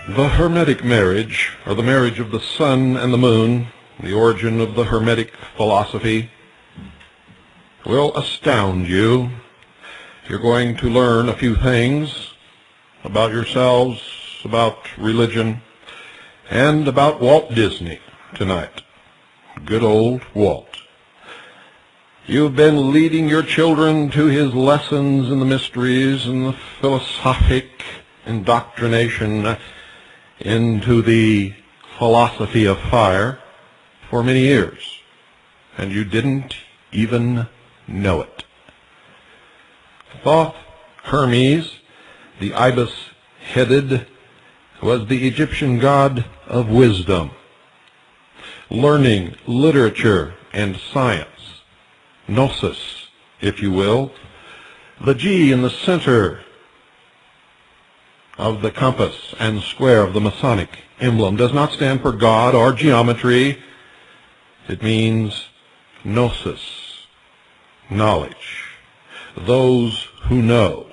The Hermetic marriage, or the marriage of the sun and the moon, the origin of the Hermetic philosophy, will astound you. You're going to learn a few things about yourselves, about religion, and about Walt Disney tonight. Good old Walt. You've been leading your children to his lessons in the mysteries and the philosophic indoctrination into the philosophy of fire for many years, and you didn't even know it. Thoth Hermes, the ibis-headed, was the Egyptian god of wisdom, learning, literature, and science. Gnosis, if you will. The G in the center of the compass and square of the Masonic emblem does not stand for God or geometry. It means gnosis, knowledge, those who know.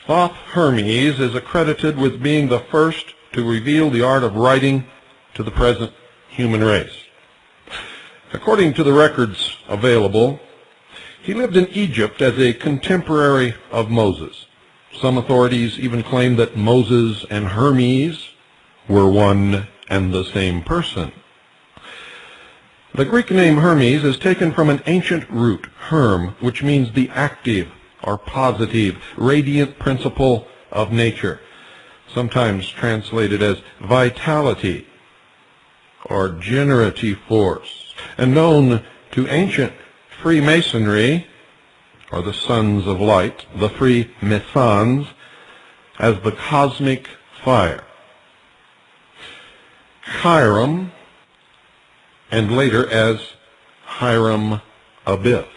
Thoth Hermes is accredited with being the first to reveal the art of writing to the present human race. According to the records available, he lived in Egypt as a contemporary of Moses. Some authorities even claim that Moses and Hermes were one and the same person. The Greek name Hermes is taken from an ancient root, herm, which means the active or positive, radiant principle of nature, sometimes translated as vitality or generative force, and known to ancient Freemasonry, or the Sons of Light, the Freemasons, as the cosmic fire. Hiram, and later as Hiram Abiff.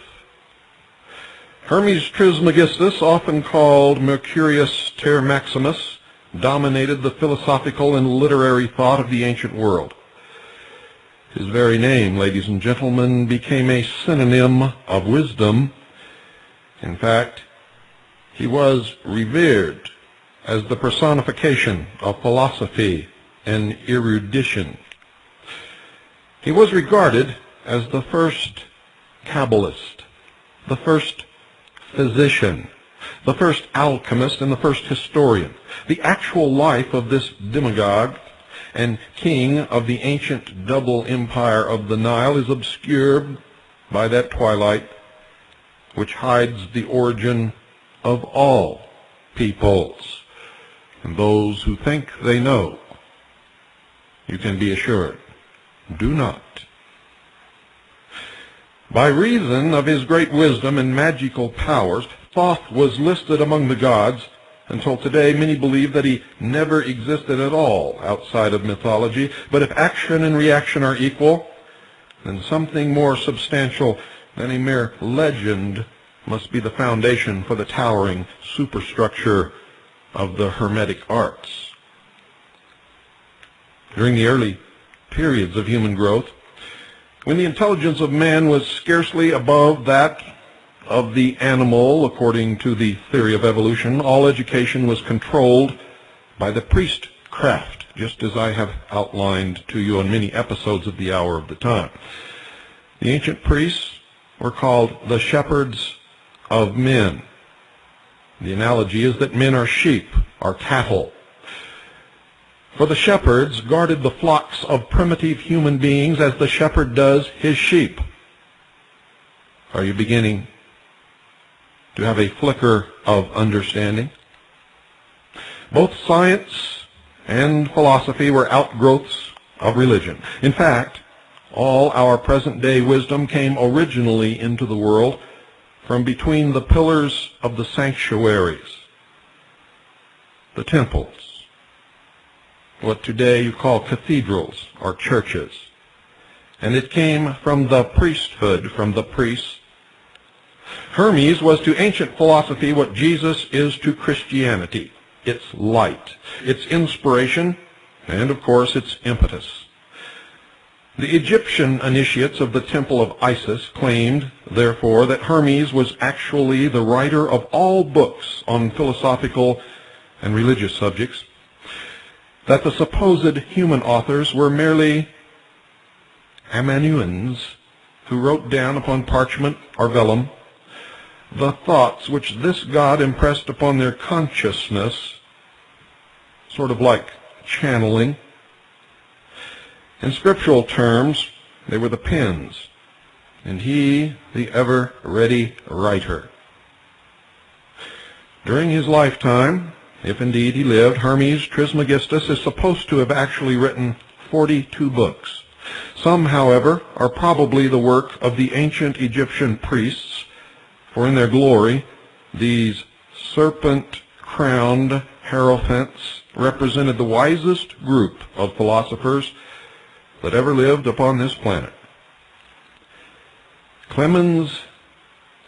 Hermes Trismegistus, often called Mercurius Ter Maximus, dominated the philosophical and literary thought of the ancient world. His very name, ladies and gentlemen, became a synonym of wisdom. In fact, he was revered as the personification of philosophy and erudition. He was regarded as the first Kabbalist, the first physician, the first alchemist, and the first historian. The actual life of this demagogue and king of the ancient double empire of the Nile is obscured by that twilight which hides the origin of all peoples. And those who think they know, you can be assured, do not. By reason of his great wisdom and magical powers, Thoth was listed among the gods. Until today, many believe that he never existed at all outside of mythology. But if action and reaction are equal, then something more substantial than a mere legend must be the foundation for the towering superstructure of the Hermetic arts. During the early periods of human growth, when the intelligence of man was scarcely above that of the animal, according to the theory of evolution, all education was controlled by the priestcraft, just as I have outlined to you on many episodes of the Hour of the Time. The ancient priests were called the shepherds of men. The analogy is that men are sheep, are cattle. For the shepherds guarded the flocks of primitive human beings as the shepherd does his sheep. Are you beginning to have a flicker of understanding? Both science and philosophy were outgrowths of religion. In fact, all our present-day wisdom came originally into the world from between the pillars of the sanctuaries, the temples, what today you call cathedrals or churches. And it came from the priesthood, from the priests. Hermes was to ancient philosophy what Jesus is to Christianity: its light, its inspiration, and of course its impetus. The Egyptian initiates of the temple of Isis claimed, therefore, that Hermes was actually the writer of all books on philosophical and religious subjects, that the supposed human authors were merely amanuens who wrote down upon parchment or vellum the thoughts which this God impressed upon their consciousness, sort of like channeling. In scriptural terms, they were the pens, and he the ever-ready writer. During his lifetime, if indeed he lived, Hermes Trismegistus is supposed to have actually written 42 books. Some, however, are probably the work of the ancient Egyptian priests, for in their glory, these serpent-crowned hierophants represented the wisest group of philosophers that ever lived upon this planet. Clemens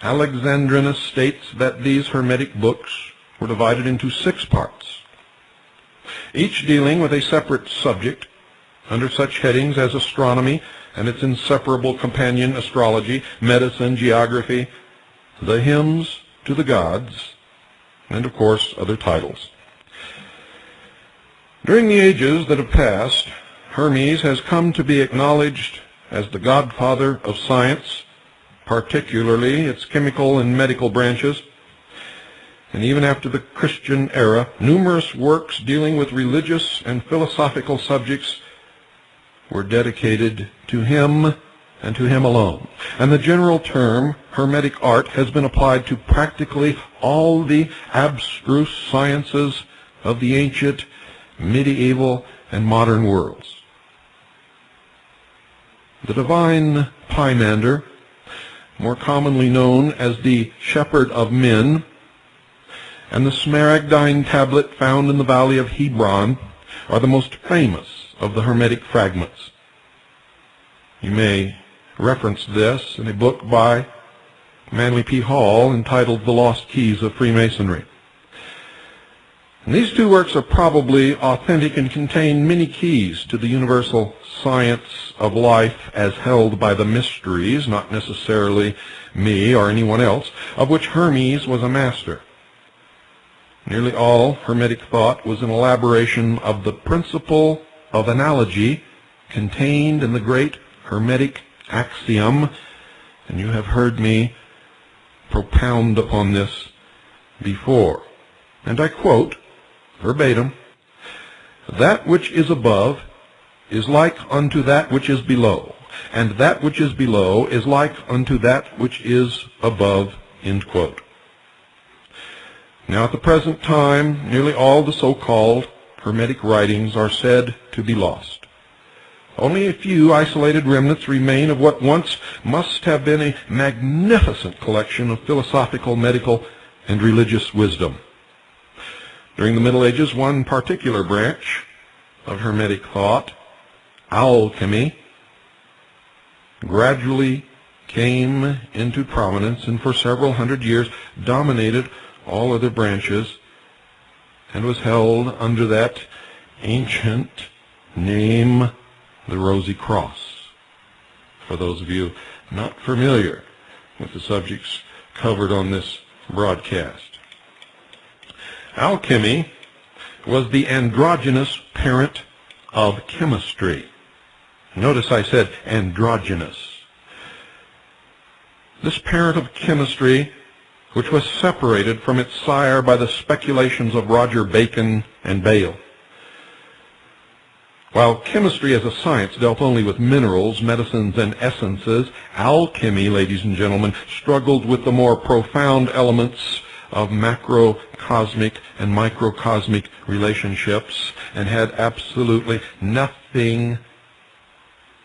Alexandrinus states that these Hermetic books were divided into 6 parts, each dealing with a separate subject under such headings as astronomy and its inseparable companion astrology, medicine, geography, the hymns to the gods, and of course other titles. During the ages that have passed, Hermes has come to be acknowledged as the godfather of science, particularly its chemical and medical branches. And even after the Christian era, numerous works dealing with religious and philosophical subjects were dedicated to him and to him alone. And the general term Hermetic art has been applied to practically all the abstruse sciences of the ancient, medieval, and modern worlds. The divine Pymander, more commonly known as the Shepherd of Men, and the Smaragdine tablet found in the Valley of Hebron are the most famous of the Hermetic fragments. You may reference this in a book by Manly P. Hall entitled The Lost Keys of Freemasonry. And these 2 works are probably authentic and contain many keys to the universal science of life as held by the mysteries, not necessarily me or anyone else, of which Hermes was a master. Nearly all Hermetic thought was an elaboration of the principle of analogy contained in the great Hermetic axiom, and you have heard me propound upon this before. And I quote, verbatim, "That which is above is like unto that which is below, and that which is below is like unto that which is above," end quote. Now at the present time, nearly all the so-called Hermetic writings are said to be lost. Only a few isolated remnants remain of what once must have been a magnificent collection of philosophical, medical, and religious wisdom. During the Middle Ages, one particular branch of Hermetic thought, alchemy, gradually came into prominence and for several hundred years dominated all other branches and was held under that ancient name, the Rosy Cross, for those of you not familiar with the subjects covered on this broadcast. Alchemy was the androgynous parent of chemistry. Notice I said androgynous. This parent of chemistry, which was separated from its sire by the speculations of Roger Bacon and Bayle. While chemistry as a science dealt only with minerals, medicines, and essences, alchemy, ladies and gentlemen, struggled with the more profound elements of macrocosmic and microcosmic relationships and had absolutely nothing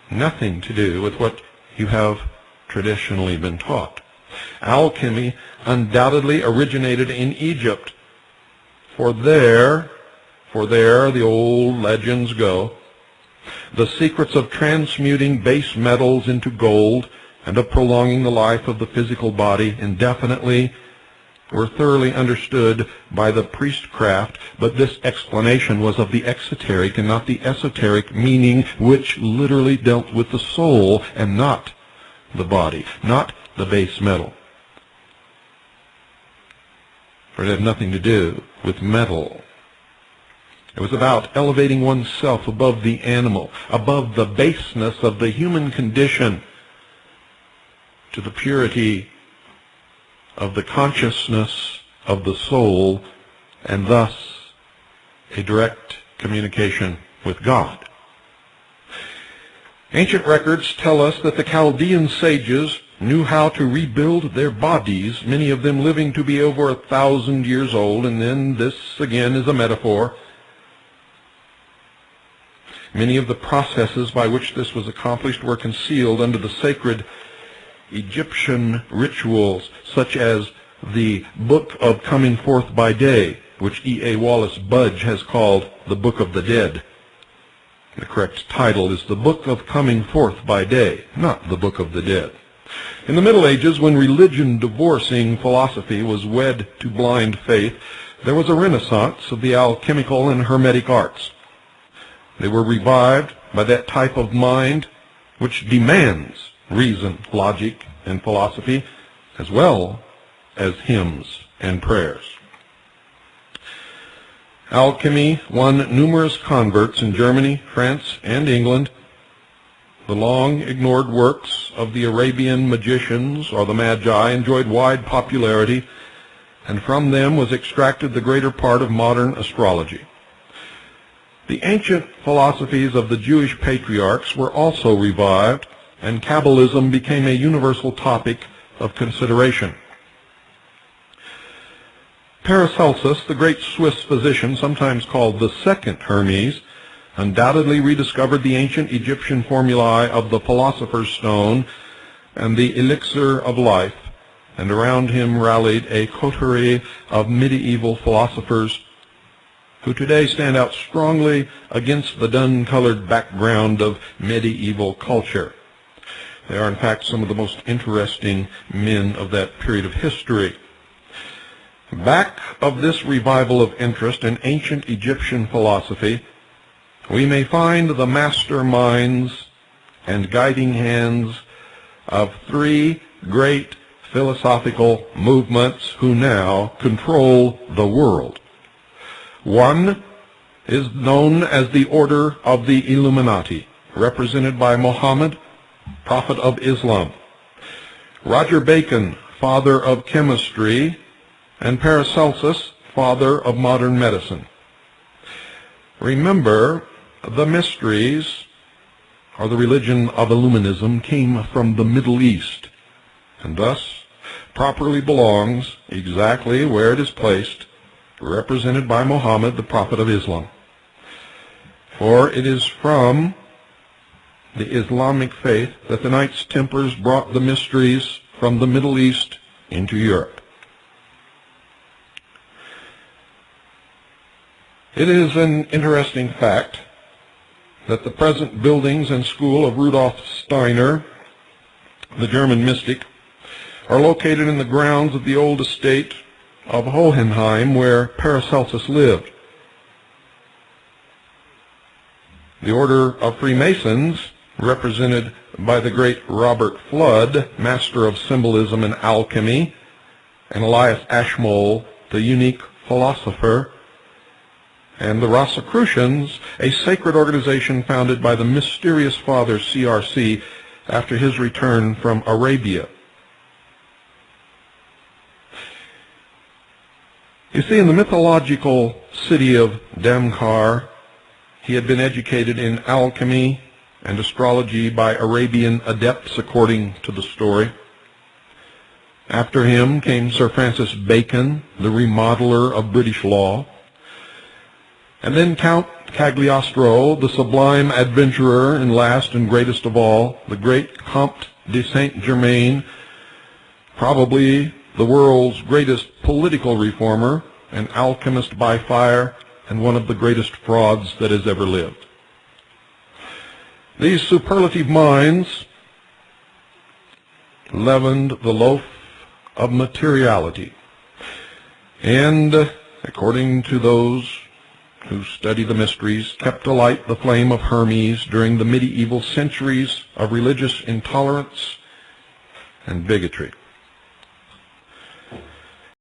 to do with what you have traditionally been taught. Alchemy undoubtedly originated in Egypt, for there the old legends go, the secrets of transmuting base metals into gold and of prolonging the life of the physical body indefinitely were thoroughly understood by the priestcraft, but this explanation was of the exoteric and not the esoteric meaning, which literally dealt with the soul and not the body, not the base metal. For it had nothing to do with metal. It was about elevating oneself above the animal, above the baseness of the human condition, to the purity of the consciousness of the soul, and thus a direct communication with God. Ancient records tell us that the Chaldean sages knew how to rebuild their bodies, many of them living to be over 1,000 years old, and then this again is a metaphor. Many of the processes by which this was accomplished were concealed under the sacred Egyptian rituals, such as the Book of Coming Forth by Day, which E.A. Wallace Budge has called the Book of the Dead. The correct title is the Book of Coming Forth by Day, not the Book of the Dead. In the Middle Ages, when religion divorcing philosophy was wed to blind faith, there was a renaissance of the alchemical and Hermetic arts. They were revived by that type of mind which demands reason, logic, and philosophy, as well as hymns and prayers. Alchemy won numerous converts in Germany, France, and England. The long-ignored works of the Arabian magicians, or the Magi, enjoyed wide popularity, and from them was extracted the greater part of modern astrology. The ancient philosophies of the Jewish patriarchs were also revived, and Kabbalism became a universal topic of consideration. Paracelsus, the great Swiss physician, sometimes called the second Hermes, undoubtedly rediscovered the ancient Egyptian formulae of the philosopher's stone and the elixir of life, and around him rallied a coterie of medieval philosophers who today stand out strongly against the dun-colored background of medieval culture. They are, in fact, some of the most interesting men of that period of history. Back of this revival of interest in ancient Egyptian philosophy, we may find the master minds and guiding hands of three great philosophical movements who now control the world. One is known as the Order of the Illuminati, represented by Muhammad, Prophet of Islam, Roger Bacon, father of chemistry, and Paracelsus, father of modern medicine. Remember, the mysteries, or the religion of Illuminism, came from the Middle East, and thus properly belongs exactly where it is placed, represented by Muhammad, the Prophet of Islam. For it is from the Islamic faith that the Knights Templars brought the mysteries from the Middle East into Europe. It is an interesting fact that the present buildings and school of Rudolf Steiner, the German mystic, are located in the grounds of the old estate of Hohenheim, where Paracelsus lived. The Order of Freemasons, represented by the great Robert Flood, master of symbolism and alchemy, and Elias Ashmole, the unique philosopher, and the Rosicrucians, a sacred organization founded by the mysterious father CRC after his return from Arabia. You see, in the mythological city of Damcar, he had been educated in alchemy and astrology by Arabian adepts, according to the story. After him came Sir Francis Bacon, the remodeler of British law. And then Count Cagliostro, the sublime adventurer, and last and greatest of all, the great Comte de Saint-Germain, probably the world's greatest political reformer, an alchemist by fire, and one of the greatest frauds that has ever lived. These superlative minds leavened the loaf of materiality, and, according to those who study the mysteries, kept alight the flame of Hermes during the medieval centuries of religious intolerance and bigotry.